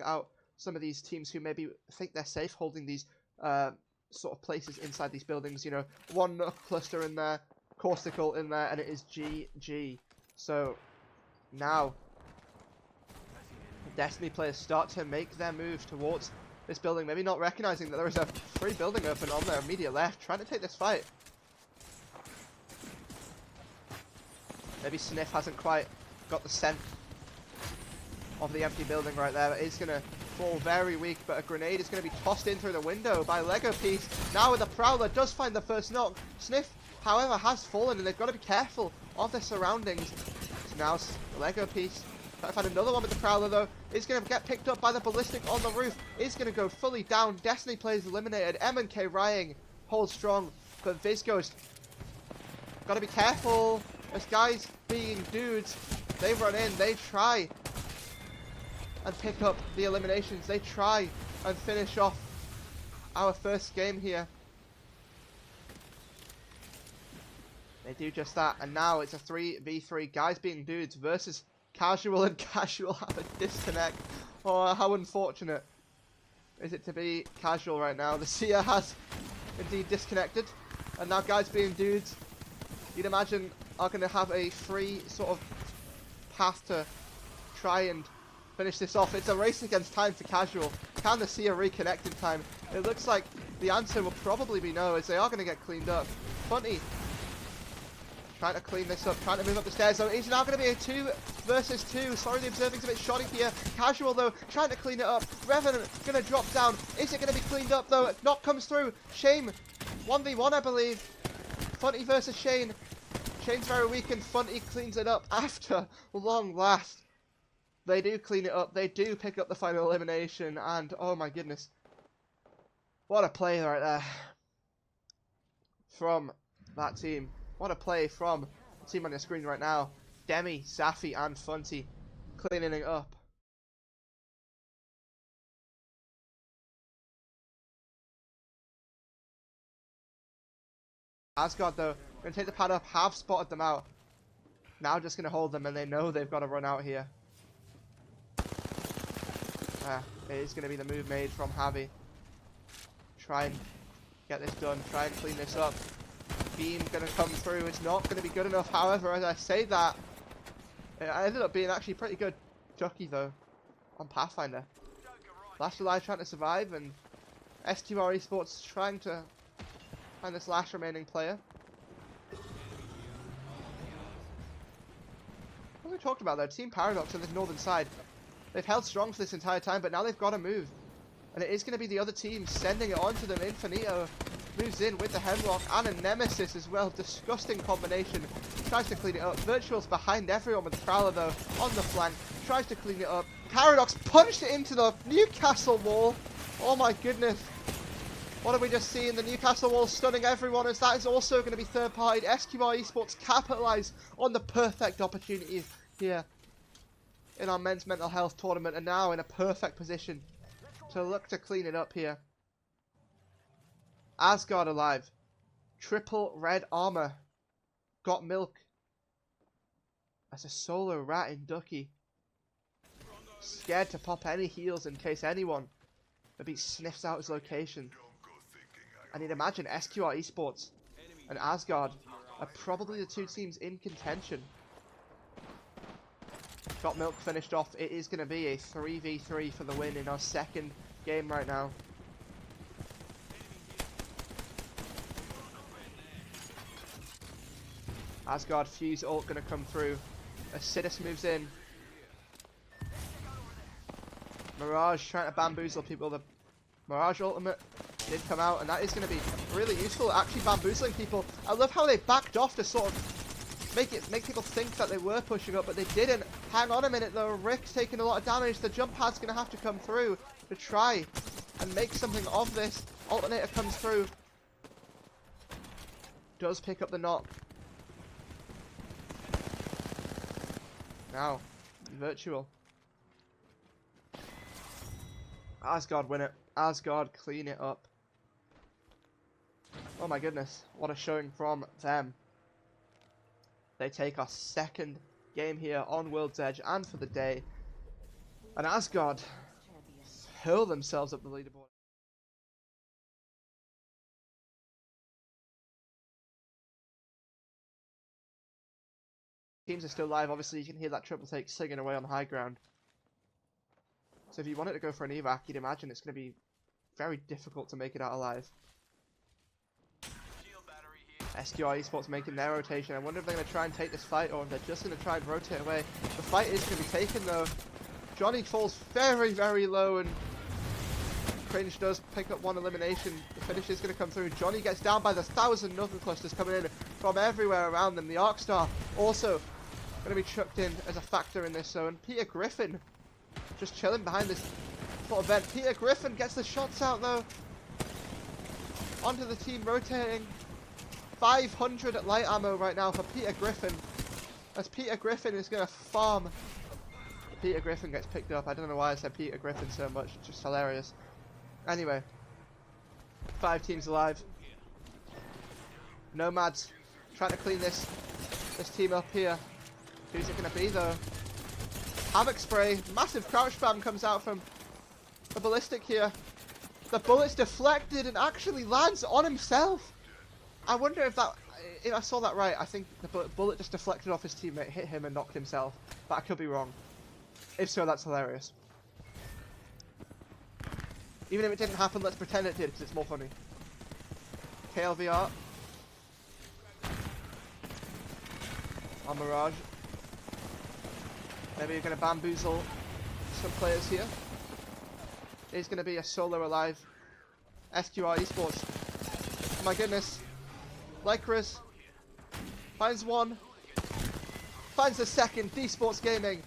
out some of these teams who maybe think they're safe holding these sort of places inside these buildings. You know, one cluster in there, Corsical in there, and it is GG. So now Destiny players start to make their move towards this building, maybe not recognizing that there is a free building open on their immediate left, trying to take this fight. Maybe Sniff hasn't quite got the scent of the empty building right there. It's going to fall very weak, but a grenade is going to be tossed in through the window by Lego Piece. Now with the Prowler, does find the first knock. Sniff, however, has fallen, and they've got to be careful of their surroundings. So now Lego Piece trying to find another one with the Prowler, though. Is going to get picked up by the Ballistic on the roof. Is going to go fully down. Destiny players eliminated. M&K Rying holds strong, but Visghost, got to be careful. As guys being dudes, they run in, they try and pick up the eliminations. They try and finish off our first game here. They do just that, and now it's a 3v3. Guys being dudes versus Casual, and Casual have a disconnect. Oh, how unfortunate is it to be Casual right now. The Seer has indeed disconnected, and now guys being dudes, you'd imagine, are going to have a free sort of path to try and finish this off. It's a race against time for Casual. Can the Seer reconnect in time? It looks like the answer will probably be no, as they are going to get cleaned up. Funny trying to clean this up, trying to move up the stairs, though. It's now going to be a 2 versus 2. Sorry, the observing's a bit shoddy here. Casual, though, trying to clean it up. Revenant going to drop down. Is it going to be cleaned up, though? Knock comes through. Shame 1v1, I believe. Funny versus Shane. Shane's very weak, and Funty cleans it up after long last. They do clean it up. They do pick up the final elimination, and oh my goodness, what a play right there from that team. What a play from the team on your screen right now. Demi, Safi, and Funty cleaning it up. Asgard, though, going to take the pad up, have spotted them out. Now just going to hold them, and they know they've got to run out here. It is going to be the move made from Javi. Try and get this done, try and clean this up. Beam going to come through, it's not going to be good enough. However, as I say that, it ended up being actually pretty good Ducky, though, on Pathfinder. Lash Alive trying to survive, and SQR Esports trying to find this last remaining player. What we talked about, though, Team Paradox on this northern side, they've held strong for this entire time, but now they've got to move. And it is going to be the other team sending it onto them. Infinito moves in with the Hemlock and a Nemesis as well. Disgusting combination. Tries to clean it up. Virtual's behind everyone with Prowler, though, on the flank. Tries to clean it up. Paradox punched it into the Newcastle wall. Oh my goodness. What have we just seen? The Newcastle wall stunning everyone, as that is also going to be third-party. SQR Esports capitalise on the perfect opportunities here in our men's mental health tournament, and now in a perfect position to look to clean it up here. Asgard alive. Triple red armor. Got milk. As a solo rat in Ducky. Scared to pop any heals in case anyone maybe sniffs out his location. And you'd imagine SQR Esports and Asgard are probably the two teams in contention. Got milk finished off. It is going to be a 3v3 for the win in our second game right now. Asgard Fuse ult going to come through. Acidus moves in. Mirage trying to bamboozle people. The Mirage ultimate did come out, and that is going to be really useful, actually bamboozling people. I love how they backed off to sort of make people think that they were pushing up, but they didn't. Hang on a minute though, Rick's taking a lot of damage. The jump pad's going to have to come through to try and make something of this. Alternator comes through. Does pick up the knock. Now, Virtual. Asgard win it. Asgard clean it up. Oh my goodness, what a showing from them. They take our second game here on World's Edge and for the day. And Asgard hurl themselves up the leaderboard. Teams are still live. Obviously, you can hear that triple take singing away on high ground. So if you wanted to go for an evac, you'd imagine it's going to be very difficult to make it out alive. SQR Esports making their rotation. I wonder if they're going to try and take this fight or if they're just going to try and rotate away. The fight is going to be taken though. Johnny falls very, very low and Cringe does pick up one elimination. The finish is going to come through. Johnny gets down by the 1,000 knuckle clusters coming in from everywhere around them. The Arcstar also going to be chucked in as a factor in this zone. Peter Griffin just chilling behind this sort of vent. Peter Griffin gets the shots out though. Onto the team rotating. 500 at light ammo right now for Peter Griffin. As Peter Griffin is going to farm. Peter Griffin gets picked up. I don't know why I said Peter Griffin so much. It's just hilarious. Anyway. 5 teams alive. Nomads trying to clean this team up here. Who's it going to be though? Havoc spray. Massive crouch spam comes out from the ballistic here. The bullet's deflected and actually lands on himself. I wonder if I saw that right. I think the bullet just deflected off his teammate, hit him and knocked himself. But I could be wrong. If so, that's hilarious. Even if it didn't happen, let's pretend it did, because it's more funny. KLVR. On Mirage. Maybe you're going to bamboozle some players here. It's going to be a solo alive. SQR Esports. Oh my goodness. Lycris finds one, finds the second. D Sports Gaming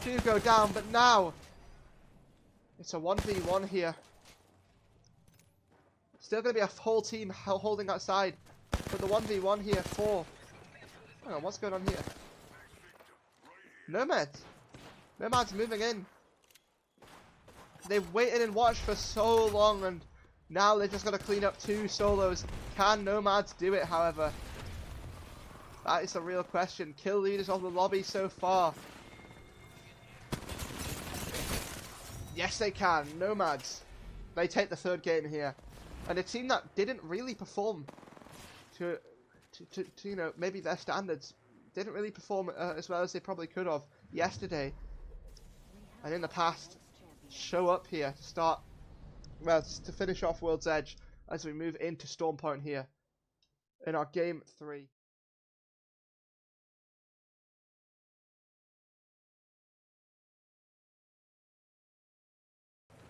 do go down, but now it's a 1v1 here. Still going to be a whole team holding outside, but the 1v1 here for. Hang on, what's going on here? Nomad's moving in. They've waited and watched for so long, and now they've just got to clean up 2 solos. Can Nomads do it, however? That is a real question. Kill leaders on the lobby so far. Yes, they can. Nomads. They take the 3rd game here. And a team that didn't really perform to you know, maybe their standards. Didn't really perform as well as they probably could have yesterday. And in the past, show up here to start, well, to finish off World's Edge as we move into Storm Point here in our game 3.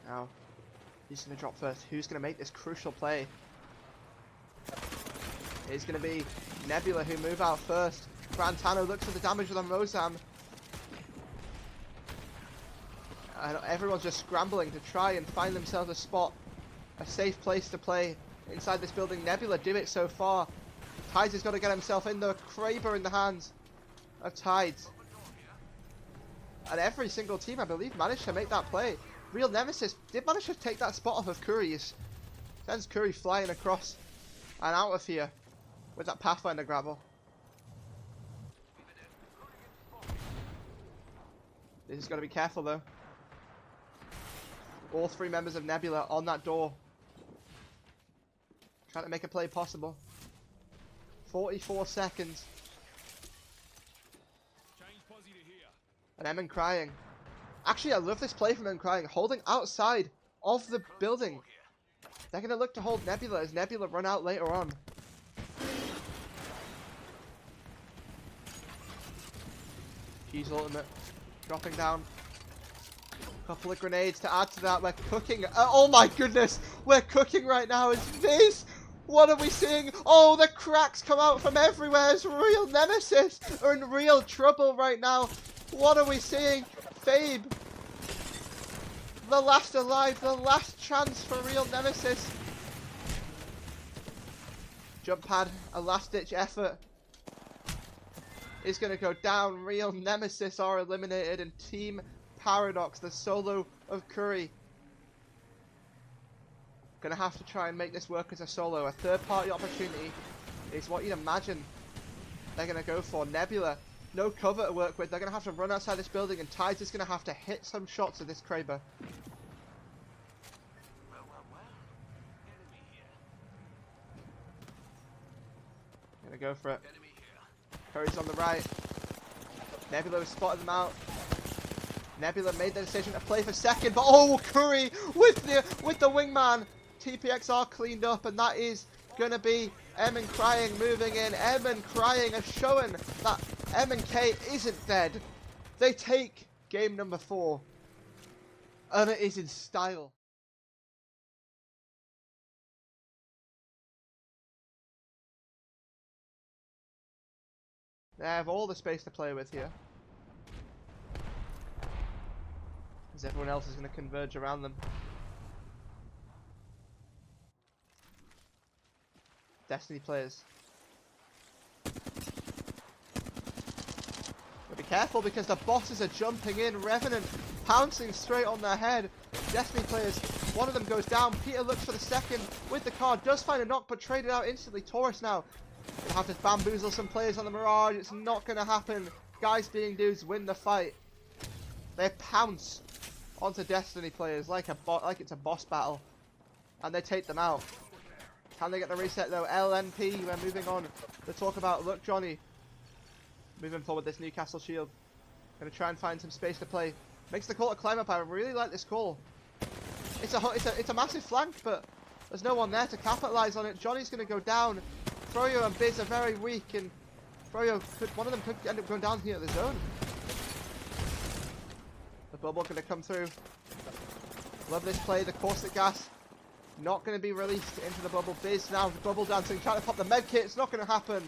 Now, who's going to drop first? Who's going to make this crucial play? It's going to be Nebula who move out first. Brantano looks at the damage with a Mozam. And everyone's just scrambling to try and find themselves a spot, a safe place to play inside this building. Nebula do it so far. Tides has got to get himself in the Kraber in the hands of Tides. And every single team, I believe, managed to make that play. Real Nemesis did manage to take that spot off of Curry. Sends Curry flying across and out of here with that Pathfinder grapple. This has got to be careful though. All 3 members of Nebula on that door. Trying to make a play possible. 44 seconds. And Emin crying. Actually, I love this play from Emin crying. Holding outside of the building. They're going to look to hold Nebula as Nebula run out later on. Fuse ultimate. Dropping down. Couple of grenades to add to that. We're cooking. Oh my goodness. We're cooking right now. Is this? What are we seeing? Oh, the cracks come out from everywhere. It's Real Nemesis are in real trouble right now. What are we seeing? Fabe. The last alive. The last chance for Real Nemesis. Jump pad. A last ditch effort. Is going to go down. Real Nemesis are eliminated and Team Paradox, the solo of Curry. Gonna have to try and make this work as a solo. A 3rd party opportunity is what you'd imagine they're gonna go for. Nebula, no cover to work with. They're gonna have to run outside this building and Tides is gonna have to hit some shots of this Kraber. go for it. Curry's on the right. Nebula has spotted them out. Nebula made the decision to play for second, but oh, Curry with the wingman. TPXR cleaned up, and that is going to be M and Crying moving in. M and Crying are showing that M and K isn't dead. They take game number 4, and it is in style. They have all the space to play with here, as everyone else is going to converge around them. Destiny players. But be careful because the bosses are jumping in. Revenant pouncing straight on their head. Destiny players, one of them goes down. Peter looks for the second with the card. Does find a knock, but traded out instantly. Taurus now. They have to bamboozle some players on the Mirage. It's not going to happen. Guys being dudes win the fight. They pounce onto Destiny players like it's a boss battle. And they take them out. Can they get the reset though? LNP, we're moving on to talk about Look Johnny. Moving forward this Newcastle shield. Gonna try and find some space to play. Makes the call to climb up. I really like this call. It's a massive flank, but there's no one there to capitalize on it. Johnny's gonna go down. Froyo and Biz are very weak, and one of them could end up going down here at the zone. The bubble gonna come through. Love this play. The caustic gas not going to be released into the bubble. Biz now bubble dancing, trying to pop the med kit. It's not going to happen.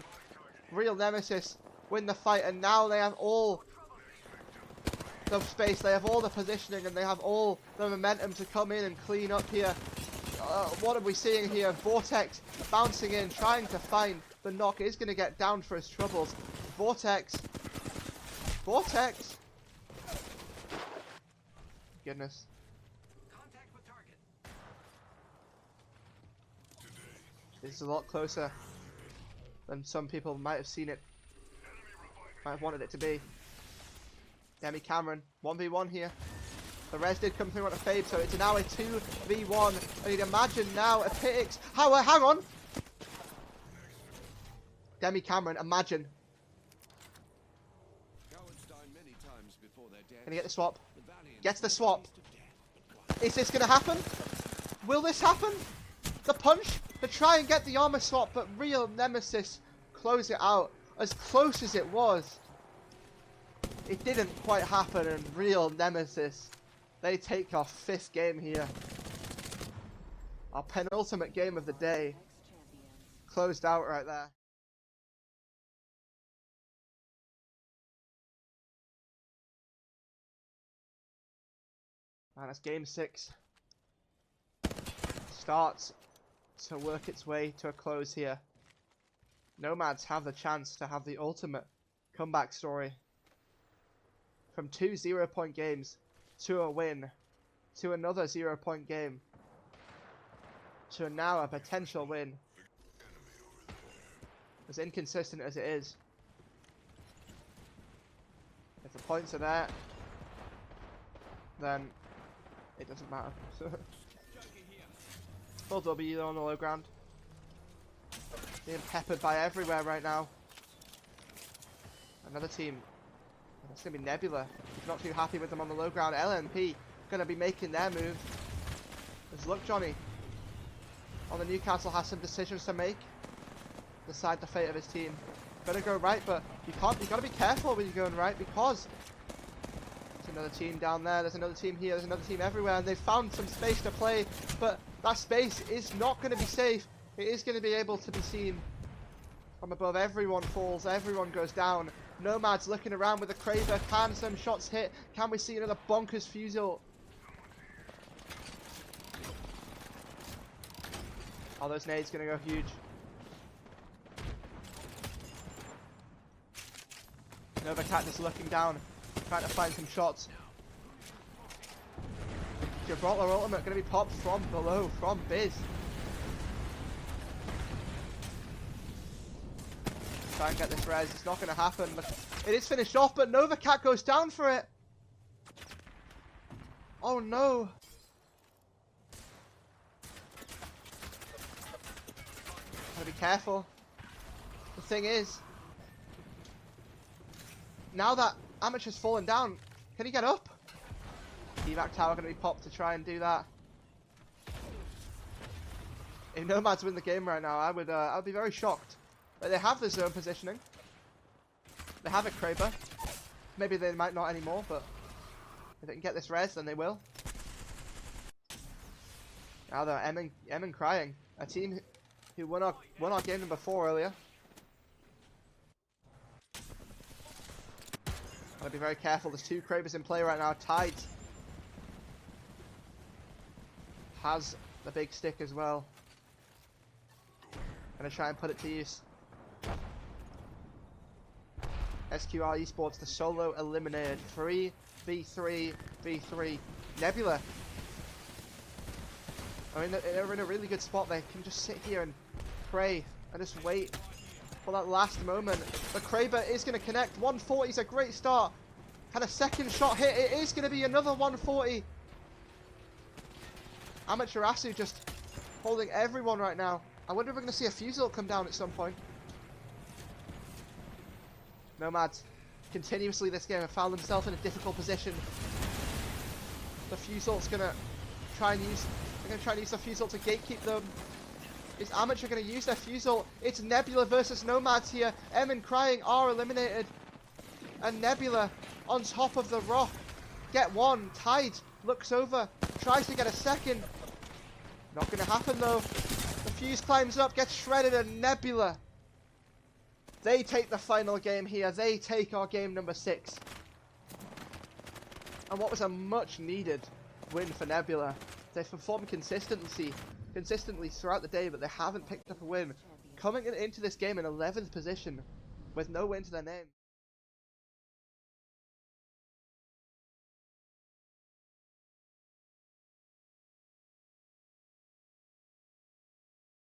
Real Nemesis win the fight, and now they have all the space, they have all the positioning, and they have all the momentum to come in and clean up here. What are we seeing here? Vortex bouncing in, trying to find the knock. Is going to get down for his troubles. Vortex. Goodness. This is a lot closer than some people might have seen it. Might have wanted it to be. Demi Cameron, 1v1 here. The res did come through on a fade, so it's now a 2v1. And you'd imagine now a Pitix. Hang on! Demi Cameron, imagine. Can he get the swap? Gets the swap. Is this going to happen? Will this happen? The punch to try and get the armor swap, but Real Nemesis close it out. As close as it was, it didn't quite happen, and Real Nemesis, they take our 5th game here. Our penultimate game of the day. Closed out right there. And it's game 6. Starts to work its way to a close here. Nomads have the chance to have the ultimate comeback story. From 2 0-point games to a win, to another 0-point game, to now a potential win. As inconsistent as it is, if the points are there, then it doesn't matter. Full W on the low ground. Being peppered by everywhere right now. Another team. That's going to be Nebula. Not too happy with them on the low ground. LNP going to be making their move. There's Look Johnny. On the Newcastle has some decisions to make. Decide the fate of his team. Better go right, but you got to be careful when you're going right, because there's another team down there, there's another team here, there's another team everywhere, and they've found some space to play, but that space is not going to be safe. It is going to be able to be seen from above. Everyone falls, everyone goes down. Nomad's looking around with a Kraber. Can some shots hit? Can we see another bonkers fusel? Oh, those nades going to go huge. Novacat just looking down, trying to find some shots. Gibraltar ultimate going to be popped from below, from Biz. Try and get this res. It's not going to happen. It is finished off, but Novacat goes down for it. Oh no. Gotta be careful. The thing is, now that Amateur's fallen down, can he get up? Evac tower going to be popped to try and do that. If Nomads win the game right now, I would be very shocked. But they have the zone positioning. They have a Kraber. Maybe they might not anymore, but if they can get this res, then they will. Now they're Emin crying. A team who won our game number 4 earlier. Gotta be very careful. There's 2 Krabers in play right now. Tide has the big stick as well. Gonna try and put it to use. SQR Esports, the solo eliminated. 3v3v3. Nebula. I mean, they're in a really good spot. They can just sit here and pray and just wait for that last moment. The Kraber is going to connect. 140 is a great start. Had a second shot hit. It is going to be another 140. Amateur Asu just holding everyone right now. I wonder if we're going to see a Fusel come down at some point. Nomads continuously this game have found themselves in a difficult position. The Fusel's going to try and use... They're going to try and use the Fusel to gatekeep them. Is Amateur going to use their Fusel? It's Nebula versus Nomads here. Emin crying are eliminated. And Nebula on top of the rock. Get one. Tide looks over. Tries to get a second. Not going to happen though. The Fuse climbs up, gets shredded, and Nebula. They take the final game here. They take our game number 6. And what was a much needed win for Nebula. They've performed consistently throughout the day, but they haven't picked up a win. Coming into this game in 11th position with no win to their name.